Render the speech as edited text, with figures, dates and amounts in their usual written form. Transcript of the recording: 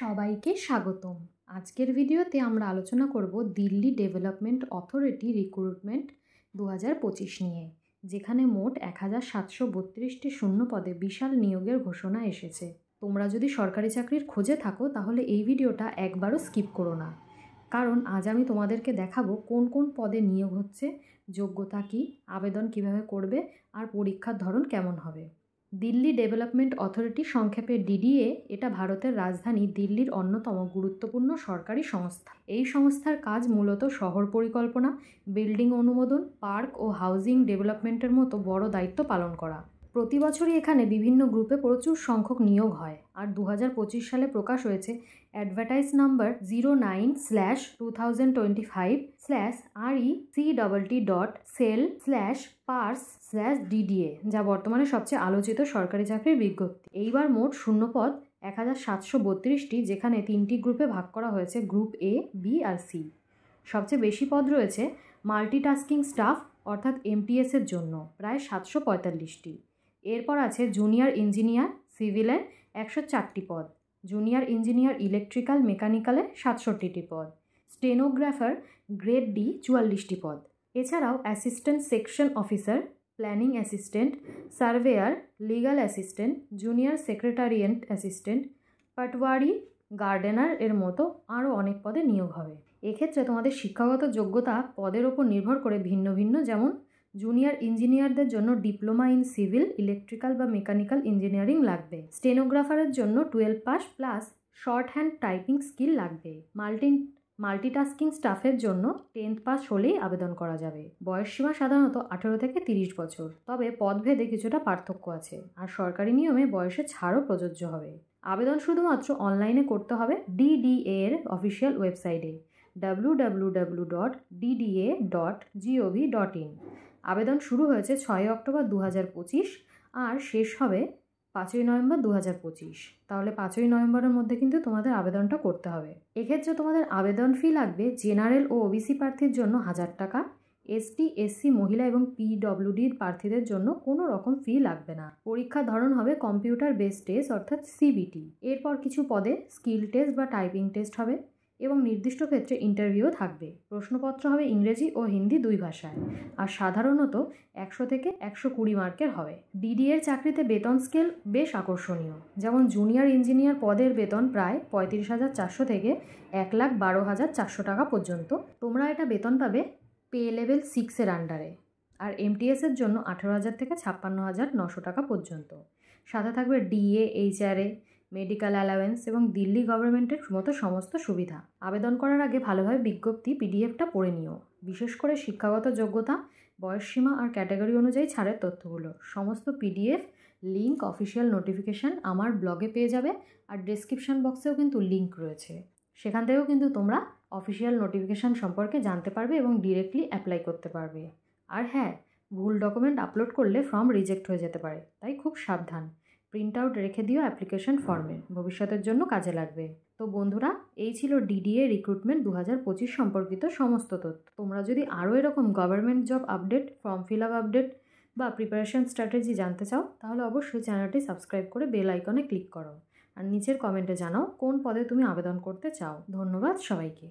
সবাইকে স্বাগতম। আজকের ভিডিওতে আমরা আলোচনা করব দিল্লি ডেভেলপমেন্ট অথরিটি রিক্রুটমেন্ট 2025 নিয়ে, যেখানে মোট 1732টি শূন্য পদে বিশাল নিয়োগের ঘোষণা এসেছে। তোমরা যদি সরকারি চাকরির খোঁজে থাকো তাহলে এই ভিডিওটা একবারও স্কিপ করো না, কারণ আজ আমি তোমাদেরকে দেখাবো কোন কোন পদে নিয়োগ হচ্ছে, যোগ্যতা কী, আবেদন কিভাবে করবে আর পরীক্ষার ধরন কেমন হবে। দিল্লি ডেভেলপমেন্ট অথরিটি, সংক্ষেপে ডিডিএ, এটা ভারতের রাজধানী দিল্লির অন্যতম গুরুত্বপূর্ণ সরকারি সংস্থা। এই সংস্থার কাজ মূলত শহর পরিকল্পনা, বিল্ডিং অনুমোদন, পার্ক ও হাউজিং ডেভেলপমেন্টের মতো বড় দায়িত্ব পালন করা। প্রতি বছরই এখানে বিভিন্ন গ্রুপে প্রচুর সংখ্যক নিয়োগ হয়, আর 2025 সালে প্রকাশ হয়েছে অ্যাডভার্টাইজ নাম্বার 09/25/RECTT.cell/pars/DDA, যা বর্তমানে সবচেয়ে আলোচিত সরকারি চাকরির বিজ্ঞপ্তি। এইবার মোট শূন্যপদ 1732টি, যেখানে 3টি গ্রুপে ভাগ করা হয়েছে, গ্রুপ এ, বি আর সি। সবচেয়ে বেশি পদ রয়েছে মাল্টিটাস্কিং স্টাফ অর্থাৎ MTS-এর জন্য, প্রায় 745টি। এরপর আছে জুনিয়র ইঞ্জিনিয়ার সিভিলের 104টি পদ, জুনিয়র ইঞ্জিনিয়ার ইলেকট্রিক্যাল মেকানিক্যালের 67টি পদ, স্টেনোগ্রাফার গ্রেড ডি 44টি পদ। এছাড়াও assistant section officer, planning assistant, surveyor, legal assistant, junior secretariat assistant, Patwari, gardener এর মতো আরও অনেক পদে নিয়োগ হবে। এক্ষেত্রে তোমাদের শিক্ষাগত যোগ্যতা পদের ওপর নির্ভর করে ভিন্ন ভিন্ন, যেমন জুনিয়র ইঞ্জিনিয়ারদের জন্য ডিপ্লোমা ইন সিভিল, ইলেকট্রিক্যাল বা মেকানিক্যাল ইঞ্জিনিয়ারিং লাগবে। স্টেনোগ্রাফারের জন্য 12 pass plus short hand typing skill লাগবে। মাল্টিটাস্কিং স্টাফের জন্য 10th পাস হলেই আবেদন করা যাবে। বয়সসীমা সাধারণত 18 থেকে 30 বছর, তবে পদভেদে কিছুটা পার্থক্য আছে, আর সরকারি নিয়মে বয়সে ছাড়ও প্রযোজ্য হবে। আবেদন শুধুমাত্র অনলাইনে করতে হবে DDA এর অফিসিয়াল ওয়েবসাইটে www.dda.gov.in। আবেদন শুরু হয়েছে 6 অক্টোবর 2025 আর শেষ হবে 5ই নভেম্বর 2025। তাহলে 5ই নভেম্বরের মধ্যে কিন্তু তোমাদের আবেদনটা করতে হবে। এক্ষেত্রে তোমাদের আবেদন ফি লাগবে জেনারেল ও OBC প্রার্থীর জন্য 1000 টাকা, ST, SC, মহিলা এবং PWD প্রার্থীদের জন্য কোনো রকম ফি লাগবে না। পরীক্ষার ধরন হবে কম্পিউটার বেসড টেস্ট অর্থাৎ CBT। এরপর কিছু পদে স্কিল টেস্ট বা টাইপিং টেস্ট হবে এবং নির্দিষ্ট ক্ষেত্রে ইন্টারভিউও থাকবে। প্রশ্নপত্র হবে ইংরেজি ও হিন্দি 2 ভাষায়, আর সাধারণত 100 থেকে 120 মার্কের হবে। DDA-র চাকরিতে বেতন স্কেল বেশ আকর্ষণীয়, যেমন জুনিয়র ইঞ্জিনিয়ার পদের বেতন প্রায় 35,400 থেকে 1,12,400 টাকা পর্যন্ত। তোমরা এটা বেতন পাবে পে লেভেল 6-এর আন্ডারে। আর MTS-এর জন্য 18,000 থেকে 56,900 টাকা পর্যন্ত। সাথে থাকবে DA, HRA, মেডিকেল অ্যালাওয়েন্স এবং দিল্লি গভর্নমেন্টের মতো সমস্ত সুবিধা। আবেদন করার আগে ভালোভাবে বিজ্ঞপ্তি PDFটা পড়ে নিও, বিশেষ করে শিক্ষাগত যোগ্যতা, বয়সসীমা আর ক্যাটাগরি অনুযায়ী ছাড়ের তথ্যগুলো। সমস্ত PDF লিঙ্ক, অফিসিয়াল নোটিফিকেশান আমার ব্লগে পেয়ে যাবে, আর ডেসক্রিপশান বক্সেও কিন্তু লিঙ্ক রয়েছে, সেখান থেকেও কিন্তু তোমরা অফিসিয়াল নোটিফিকেশান সম্পর্কে জানতে পারবে এবং ডিরেক্টলি অ্যাপ্লাই করতে পারবে। আর হ্যাঁ, ভুল ডকুমেন্ট আপলোড করলে ফর্ম রিজেক্ট হয়ে যেতে পারে, তাই খুব সাবধান। প্রিন্ট আউট রেখে দিও অ্যাপ্লিকেশন ফর্মে, ভবিষ্যতের জন্য কাজে লাগবে। তো বন্ধুরা, এই ছিল DDA রিক্রুটমেন্ট 2025 সম্পর্কিত সমস্ত তথ্য। তোমরা যদি আরও এরকম government job update, form fill up update বা প্রিপারেশন স্ট্র্যাটেজি জানতে চাও, তাহলে অবশ্যই চ্যানেলটি সাবস্ক্রাইব করে বেল আইকনে ক্লিক করো, আর নিচের কমেন্টে জানাও কোন পদে তুমি আবেদন করতে চাও। ধন্যবাদ সবাইকে।